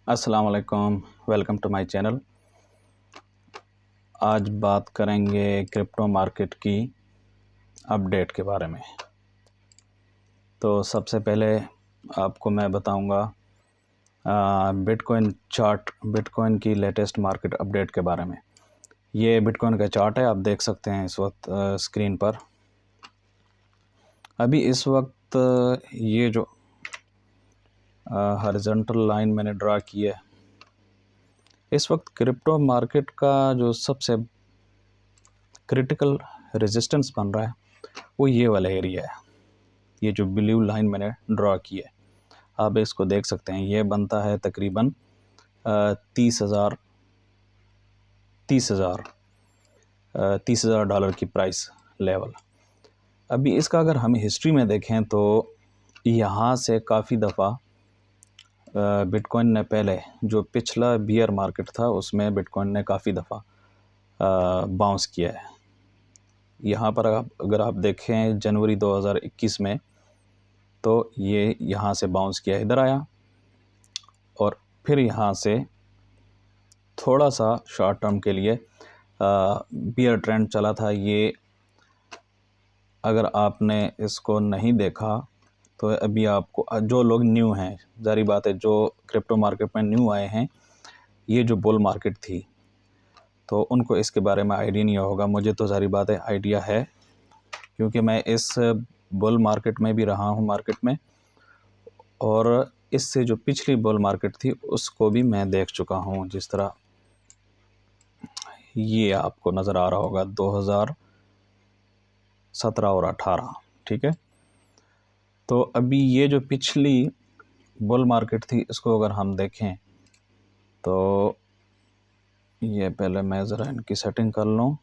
अस्सलाम वालेकुम, welcome to my channel. आज बात करेंगे क्रिप्टो मार्केट की अपडेट के बारे में। तो सबसे पहले आपको मैं बताऊंगा बिटकॉइन चार्ट, बिटकॉइन की लेटेस्ट मार्केट अपडेट के बारे में। ये बिटकॉइन का चार्ट है, आप देख सकते हैं इस वक्त स्क्रीन पर। अभी इस वक्त ये जो हॉरिजॉन्टल लाइन मैंने ड्रा की है, इस वक्त क्रिप्टो मार्केट का जो सबसे क्रिटिकल रेजिस्टेंस बन रहा है वो ये वाला एरिया है। ये जो ब्लू लाइन मैंने ड्रा की है, आप इसको देख सकते हैं। ये बनता है तकरीबन 30,000 $30,000 की प्राइस लेवल। अभी इसका अगर हम हिस्ट्री में देखें तो यहाँ से काफ़ी दफ़ा बिटकॉइन ने पहले जो पिछला बियर मार्केट था उसमें बिटकॉइन ने काफ़ी दफ़ा बाउंस किया है। यहाँ पर अगर आप देखें जनवरी 2021 में, तो ये यहाँ से बाउंस किया, इधर आया और फिर यहाँ से थोड़ा सा शॉर्ट टर्म के लिए बियर ट्रेंड चला था। ये अगर आपने इसको नहीं देखा तो अभी आपको, जो लोग न्यू हैं, जारी बात है, जो क्रिप्टो मार्केट में न्यू आए हैं, ये जो बुल मार्केट थी तो उनको इसके बारे में आइडिया नहीं होगा। मुझे तो जारी बात है आइडिया है, क्योंकि मैं इस बुल मार्केट में भी रहा हूँ मार्केट में, और इससे जो पिछली बुल मार्केट थी उसको भी मैं देख चुका हूँ। जिस तरह ये आपको नज़र आ रहा होगा 2017 और 18, ठीक है। तो अभी ये जो पिछली बुल मार्केट थी इसको अगर हम देखें तो ये पहले मैं ज़रा इनकी सेटिंग कर लूँ।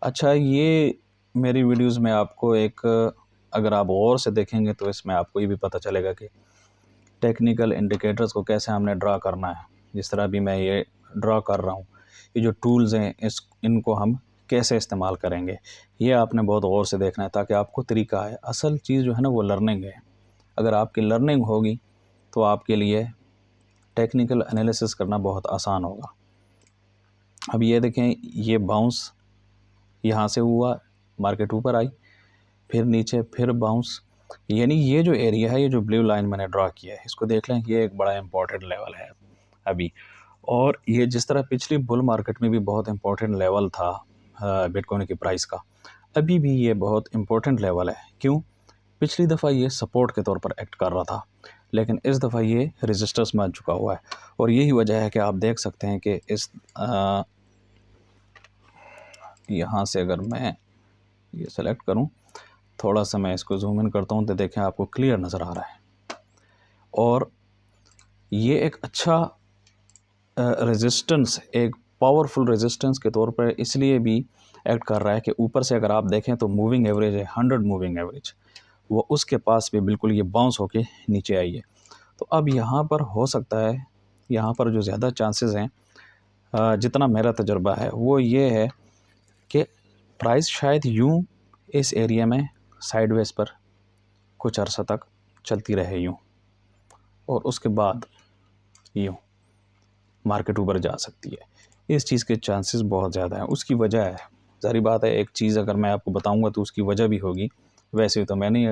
अच्छा, ये मेरी वीडियोस में आपको एक, अगर आप और से देखेंगे तो इसमें आपको ये भी पता चलेगा कि टेक्निकल इंडिकेटर्स को कैसे हमने ड्रा करना है। जिस तरह भी मैं ये ड्रा कर रहा हूँ, ये जो टूल्स हैं इनको हम कैसे इस्तेमाल करेंगे, ये आपने बहुत गौर से देखना है ताकि आपको तरीका है। असल चीज़ जो है ना वो लर्निंग है। अगर आपकी लर्निंग होगी तो आपके लिए टेक्निकल एनालिसिस करना बहुत आसान होगा। अब ये देखें, ये बाउंस यहाँ से हुआ, मार्केट ऊपर आई, फिर नीचे, फिर बाउंस। यानी ये जो एरिया है, ये जो ब्लू लाइन मैंने ड्रा किया है, इसको देख लें, ये एक बड़ा इंपॉर्टेंट लेवल है अभी। और ये जिस तरह पिछली बुल मार्केट में भी बहुत इंपॉर्टेंट लेवल था बिटकॉइन की प्राइस का, अभी भी ये बहुत इंपॉर्टेंट लेवल है। क्यों? पिछली दफ़ा ये सपोर्ट के तौर पर एक्ट कर रहा था, लेकिन इस दफ़ा ये रेजिस्टेंस में आ चुका हुआ है। और यही वजह है कि आप देख सकते हैं कि इस यहाँ से अगर मैं ये सेलेक्ट करूँ, थोड़ा सा मैं इसको जूम इन करता हूँ तो देखें आपको क्लियर नज़र आ रहा है। और ये एक अच्छा रेजिस्टेंस, एक पावरफुल रेजिस्टेंस के तौर पर इसलिए भी एक्ट कर रहा है कि ऊपर से अगर आप देखें तो मूविंग एवरेज है 100 मूविंग एवरेज, वो उसके पास भी बिल्कुल ये बाउंस होके नीचे आई है। तो अब यहाँ पर हो सकता है, यहाँ पर जो ज़्यादा चांसेस हैं, जितना मेरा तजुर्बा है वो ये है कि प्राइस शायद यूँ इस एरिया में साइडवेज पर कुछ अरसा तक चलती रहे यूँ, और उसके बाद यूँ मार्केट ऊपर जा सकती है। इस चीज़ के चांसेस बहुत ज़्यादा हैं। उसकी वजह है, ज़ाहिर बात है, एक चीज़ अगर मैं आपको बताऊंगा तो उसकी वजह भी होगी। वैसे तो मैं नहीं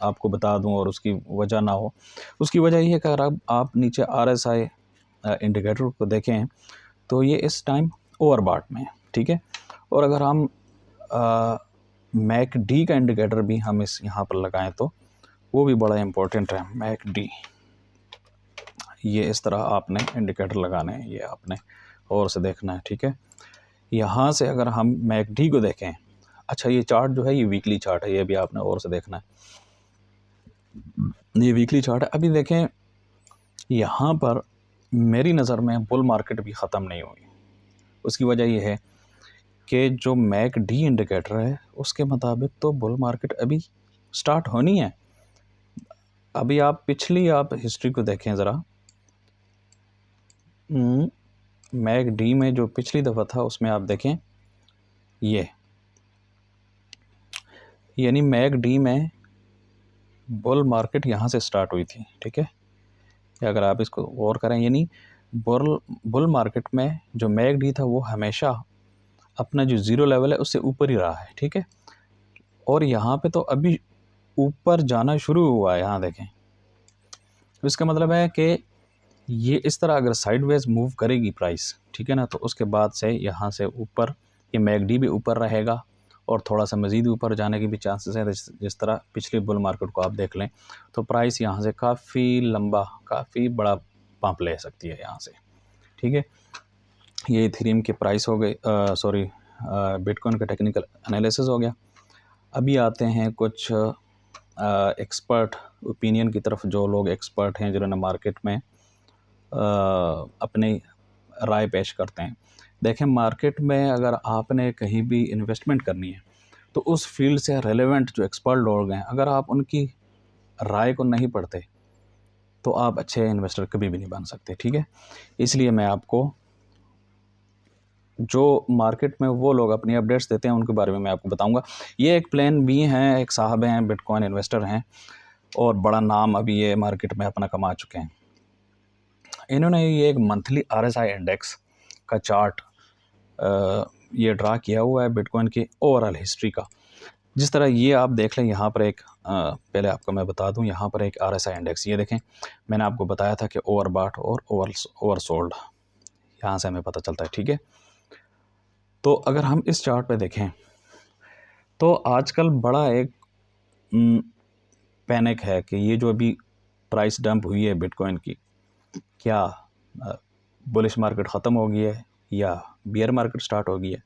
आपको बता दूं और उसकी वजह ना हो। उसकी वजह ये है कि अगर आप नीचे RSI इंडिकेटर को देखें तो ये इस टाइम ओवरबॉट में है, ठीक है। और अगर हम MACD का इंडिकेटर भी हम इस यहाँ पर लगाएं तो वो भी बड़ा इम्पोर्टेंट है। MACD, ये इस तरह आपने इंडिकेटर लगाने हैं, ये आपने और से देखना है, ठीक है। यहाँ से अगर हम MACD को देखें, अच्छा ये चार्ट जो है ये वीकली चार्ट है, ये भी आपने और से देखना है, ये वीकली चार्ट है। अभी देखें यहाँ पर मेरी नज़र में बुल मार्केट भी ख़त्म नहीं हुई। उसकी वजह यह है कि जो MACD इंडिकेटर है उसके मुताबिक तो बुल मार्केट अभी स्टार्ट होनी है। अभी आप पिछली हिस्ट्री को देखें ज़रा, MACD में जो पिछली दफ़ा था उसमें आप देखें, ये यानी MACD में बुल मार्केट यहाँ से स्टार्ट हुई थी, ठीक है। या अगर आप इसको गौर करें, यानी बुल मार्केट में जो मैकडी था वो हमेशा अपना जो ज़ीरो लेवल है उससे ऊपर ही रहा है, ठीक है। और यहाँ पे तो अभी ऊपर जाना शुरू हुआ है, यहाँ देखें। तो इसका मतलब है कि ये इस तरह अगर साइडवेज मूव करेगी प्राइस, ठीक है ना, तो उसके बाद से यहाँ से ऊपर ये मैकडी भी ऊपर रहेगा और थोड़ा सा मज़ीद ऊपर जाने के भी चांसेस हैं। जिस तरह पिछली बुल मार्केट को आप देख लें तो प्राइस यहाँ से काफ़ी लंबा, काफ़ी बड़ा पंप ले सकती है यहाँ से, ठीक है। ये इथेरियम के प्राइस हो गए, सॉरी बिटकॉइन का टेक्निकल एनालिसिस हो गया। अभी आते हैं कुछ एक्सपर्ट ओपिनियन की तरफ। जो लोग एक्सपर्ट हैं, जिन्होंने मार्केट में अपनी राय पेश करते हैं। देखें, मार्केट में अगर आपने कहीं भी इन्वेस्टमेंट करनी है तो उस फील्ड से रेलेवेंट जो एक्सपर्ट लोग हैं, अगर आप उनकी राय को नहीं पढ़ते तो आप अच्छे इन्वेस्टर कभी भी नहीं बन सकते, ठीक है। इसलिए मैं आपको जो मार्केट में वो लोग अपनी अपडेट्स देते हैं उनके बारे में मैं आपको बताऊंगा। ये एक प्लान बी हैं, एक साहब हैं, बिटकॉइन इन्वेस्टर हैं और बड़ा नाम अभी ये मार्केट में अपना कमा चुके हैं। इन्होंने ये एक मंथली RSI इंडेक्स का चार्ट ये ड्रा किया हुआ है बिटकॉइन की ओवरऑल हिस्ट्री का। जिस तरह ये आप देख लें, यहाँ पर एक पहले आपको मैं बता दूं, यहाँ पर एक RSI इंडेक्स, ये देखें, मैंने आपको बताया था कि ओवरबॉट और ओवरसोल्ड, यहाँ से हमें पता चलता है, ठीक है। तो अगर हम इस चार्ट पे देखें तो आजकल बड़ा एक पैनिक है कि ये जो अभी प्राइस डंप हुई है बिटकॉइन की, क्या बुलिश मार्केट ख़त्म हो गई है या बियर मार्केट स्टार्ट हो गई है।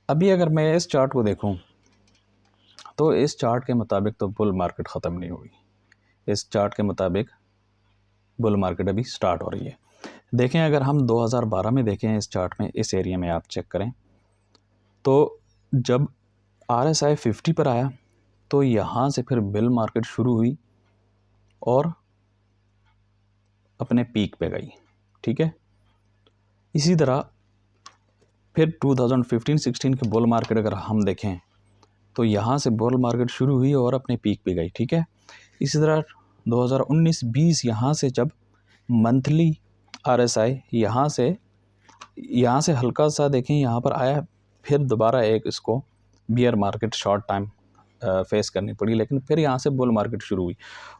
अभी अगर मैं इस चार्ट को देखूं तो इस चार्ट के मुताबिक तो बुल मार्केट ख़त्म नहीं हुई। इस चार्ट के मुताबिक बुल मार्केट अभी स्टार्ट हो रही है। देखें, अगर हम 2012 में देखें इस चार्ट में, इस एरिया में आप चेक करें तो जब RSI 50 पर आया तो यहाँ से फिर बुल मार्केट शुरू हुई और अपने पीक पे गई, ठीक है। इसी तरह फिर 2015-16 के बुल मार्केट अगर हम देखें तो यहाँ से बुल मार्केट शुरू हुई और अपने पीक पे गई, ठीक है। इसी तरह 2019-20 यहाँ से जब मंथली RSI यहाँ से हल्का सा देखें यहाँ पर आया, फिर दोबारा एक इसको beer market short time face करनी पड़ी, लेकिन फिर यहाँ से बुल मार्केट शुरू हुई।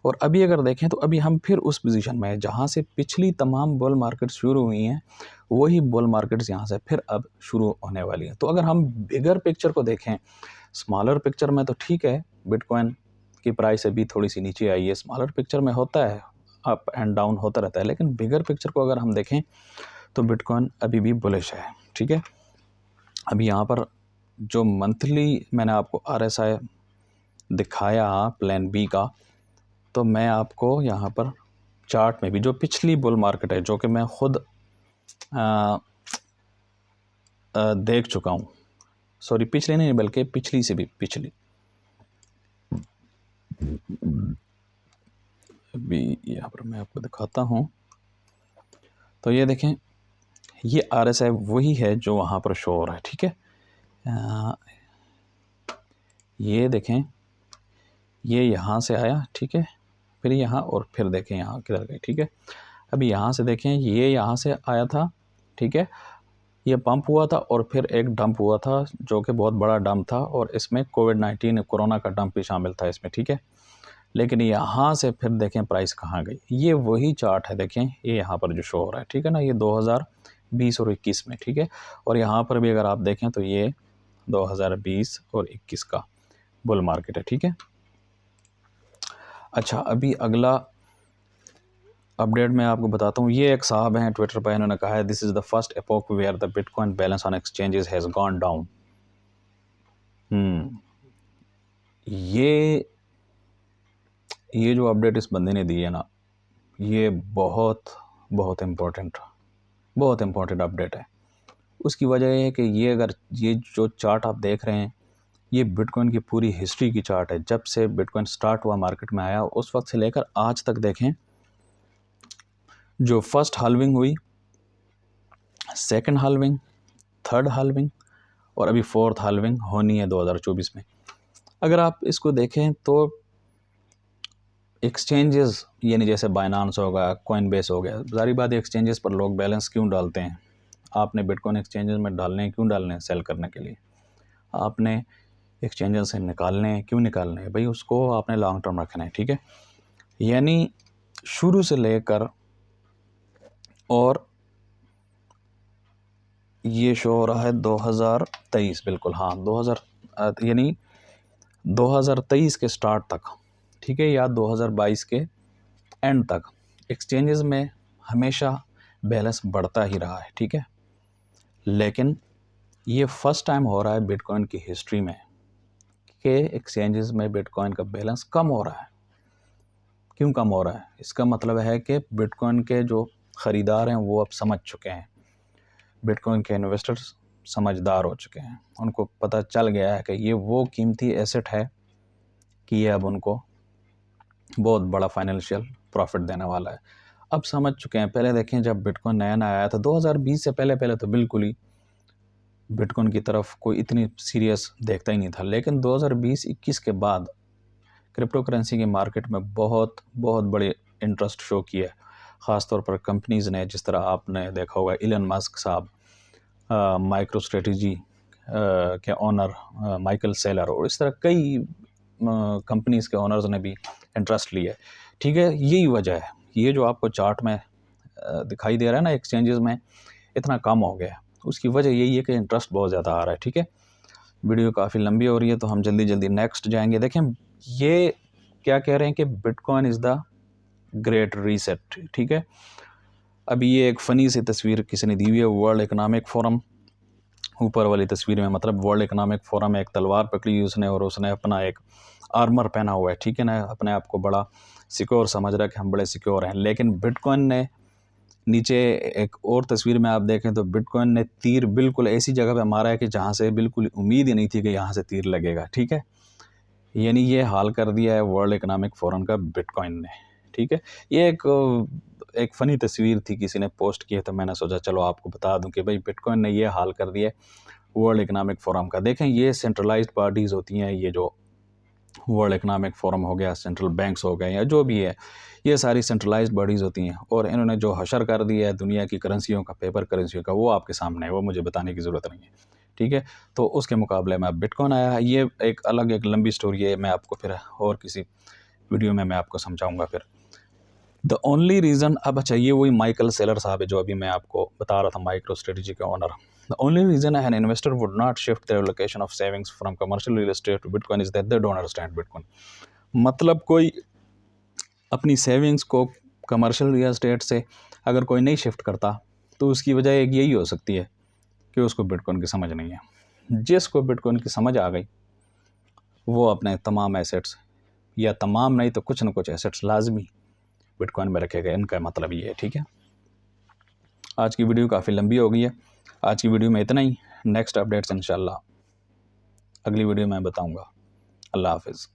और अभी अगर देखें तो अभी हम फिर उस पोजीशन में हैं जहाँ से पिछली तमाम बुल मार्केट शुरू हुई हैं, वही बुल मार्केट्स यहाँ से फिर अब शुरू होने वाली हैं। तो अगर हम बिगर पिक्चर को देखें, स्मॉलर पिक्चर में तो ठीक है, बिटकॉइन की प्राइस अभी थोड़ी सी नीचे आई है, स्मॉलर पिक्चर में होता है, अप एंड डाउन होता रहता है, लेकिन बिगर पिक्चर को अगर हम देखें तो बिटकॉइन अभी भी बुलिश है, ठीक है। अभी यहाँ पर जो मंथली मैंने आपको RSI दिखाया प्लान बी का, तो मैं आपको यहाँ पर चार्ट में भी जो पिछली बुल मार्केट है, जो कि मैं खुद देख चुका हूँ, सॉरी पिछली नहीं बल्कि पिछली से भी पिछली, अभी यहाँ पर मैं आपको दिखाता हूँ। तो ये देखें, ये RSI वही है जो वहाँ पर शो हो रहा है, ठीक है। ये देखें, ये यहाँ से आया, ठीक है, फिर यहाँ और फिर देखें यहाँ किधर गए, ठीक है। अभी यहाँ से देखें, ये यहाँ से आया था, ठीक है, ये पंप हुआ था और फिर एक डंप हुआ था जो कि बहुत बड़ा डंप था और इसमें कोविड-19 कोरोना का डंप भी शामिल था इसमें, ठीक है। लेकिन यहाँ से फिर देखें प्राइस कहाँ गई। ये वही चार्ट है, देखें ये यहाँ पर जो शो हो रहा है, ठीक है ना, ये 2020 और 21 में, ठीक है। और यहाँ पर भी अगर आप देखें तो ये 2020 और 21 का बुल मार्केट है, ठीक है। अच्छा, अभी अगला अपडेट मैं आपको बताता हूँ। ये एक साहब हैं ट्विटर पर, इन्होंने कहा है this is the first epoch where the bitcoin balance on exchanges has gone down. ये जो अपडेट इस बंदे ने दी है ना, ये बहुत बहुत इम्पोर्टेंट अपडेट है। उसकी वजह ये है कि ये जो चार्ट आप देख रहे हैं, ये बिटकॉइन की पूरी हिस्ट्री की चार्ट है। जब से बिटकॉइन स्टार्ट हुआ, मार्केट में आया, उस वक्त से लेकर आज तक देखें, जो फर्स्ट हाल्विंग हुई, सेकंड हाल्विंग, थर्ड हाल्विंग और अभी फोर्थ हाल्विंग होनी है 2024 में। अगर आप इसको देखें तो एक्सचेंजेस यानी जैसे बाइनांस होगा, कॉइनबेस हो गया, सारी बात एक्सचेंजेस पर लोग बैलेंस क्यों डालते हैं? आपने बिटकॉइन एक्सचेंजेस में डालने हैं, क्यों डालने हैं? सेल करने के लिए। आपने एक्सचेंजेस से निकालने हैं, क्यों निकालने हैं? भाई उसको आपने लॉन्ग टर्म रखना है, ठीक है। यानी शुरू से लेकर, और ये शो हो रहा है 2023, बिल्कुल हाँ 2000 यानी 2023 के स्टार्ट तक, ठीक है, या 2022 के एंड तक एक्सचेंजेस में हमेशा बैलेंस बढ़ता ही रहा है, ठीक है। लेकिन ये फर्स्ट टाइम हो रहा है बिटकॉइन की हिस्ट्री में कि एक्सचेंजेस में बिटकॉइन का बैलेंस कम हो रहा है। क्यों कम हो रहा है? इसका मतलब है कि बिटकॉइन के जो ख़रीदार हैं वो अब समझ चुके हैं, बिटकॉइन के इन्वेस्टर्स समझदार हो चुके हैं, उनको पता चल गया है कि ये वो कीमती एसेट है कि ये अब उनको बहुत बड़ा फाइनेंशियल प्रॉफिट देने वाला है। अब समझ चुके हैं। पहले देखें, जब बिटकॉइन नया नया आया था 2020 से पहले तो बिल्कुल ही बिटकॉइन की तरफ कोई इतनी सीरियस देखता ही नहीं था। लेकिन 2020-21 के बाद क्रिप्टो करेंसी के मार्केट में बहुत बहुत बड़े इंटरेस्ट शो किया है। ख़ास तौर पर कंपनीज़ ने, जिस तरह आपने देखा होगा इलन मस्क साहब, माइक्रो स्ट्रेटजी के ओनर माइकल सेलर, और इस तरह कई कंपनीज़ के ओनर्स ने भी इंटरेस्ट लिया है, ठीक है। यही वजह है, ये जो आपको चार्ट में दिखाई दे रहा है ना, एक्सचेंजेस में इतना कम हो गया, उसकी वजह यही है कि इंटरेस्ट बहुत ज़्यादा आ रहा है, ठीक है। वीडियो काफ़ी लंबी हो रही है तो हम जल्दी जल्दी नेक्स्ट जाएंगे। देखें, ये क्या कह रहे हैं कि bitcoin is the great reset, ठीक है। अभी ये एक फ़नी सी तस्वीर किसी ने दी हुई है, वर्ल्ड इकनॉमिक फोरम, ऊपर वाली तस्वीर में मतलब वर्ल्ड इकनॉमिक फोरम में एक तलवार पकड़ी हुई उसने, और उसने अपना एक आर्मर पहना हुआ है, ठीक है ना, अपने आप को बड़ा सिक्योर समझ रहा है कि हम बड़े सिक्योर हैं। लेकिन बिटकॉइन ने नीचे एक और तस्वीर में आप देखें तो बिटकॉइन ने तीर बिल्कुल ऐसी जगह पे मारा है कि जहाँ से बिल्कुल उम्मीद ही नहीं थी कि यहाँ से तीर लगेगा, ठीक है। यानी ये हाल कर दिया है वर्ल्ड इकनॉमिक फोरम का बिटकॉइन ने, ठीक है। ये एक फ़नी तस्वीर थी, किसी ने पोस्ट किया तो मैंने सोचा चलो आपको बता दूं कि भाई बिटकॉइन ने ये हाल कर दिया है वर्ल्ड इकनॉमिक फोरम का। देखें, ये सेंट्रलाइज्ड बॉडीज़ होती हैं, ये जो वर्ल्ड इकनॉमिक फोरम हो गया, सेंट्रल बैंक्स हो गए या जो भी है, ये सारी सेंट्रलाइज्ड बॉडीज़ होती हैं, और इन्होंने जो हशर कर दिया है दुनिया की करेंसियों का, पेपर करेंसियों का, वो आपके सामने है, वो मुझे बताने की ज़रूरत नहीं है, ठीक है। तो उसके मुकाबले में अब बिटकॉइन आया है। ये एक अलग एक लंबी स्टोरी है, मैं आपको फिर और किसी वीडियो में मैं आपको समझाऊंगा फिर। द ओनली रीज़न, अब अच्छा ये वही माइकल सेलर साहब है जो अभी मैं आपको बता रहा था, माइक्रो स्ट्रेटजी के owner. The only reason an investor would not shift their allocation of savings from commercial real estate to Bitcoin is that they don't understand Bitcoin. मतलब कोई अपनी सेविंग्स को कमर्शियल रियल एस्टेट से अगर कोई नहीं shift करता तो उसकी वजह एक यही हो सकती है कि उसको बिटकॉइन की समझ नहीं है। जिसको बिटकॉइन की समझ आ गई वो अपने तमाम एसेट्स, या तमाम नहीं तो कुछ ना कुछ एसेट्स लाजमी बिटकॉइन में रखेगा, इनका मतलब ये है, ठीक है। आज की वीडियो काफ़ी लंबी हो गई है, आज की वीडियो में इतना ही। नेक्स्ट अपडेट्स इंशाल्लाह अगली वीडियो में बताऊंगा। अल्लाह हाफिज़।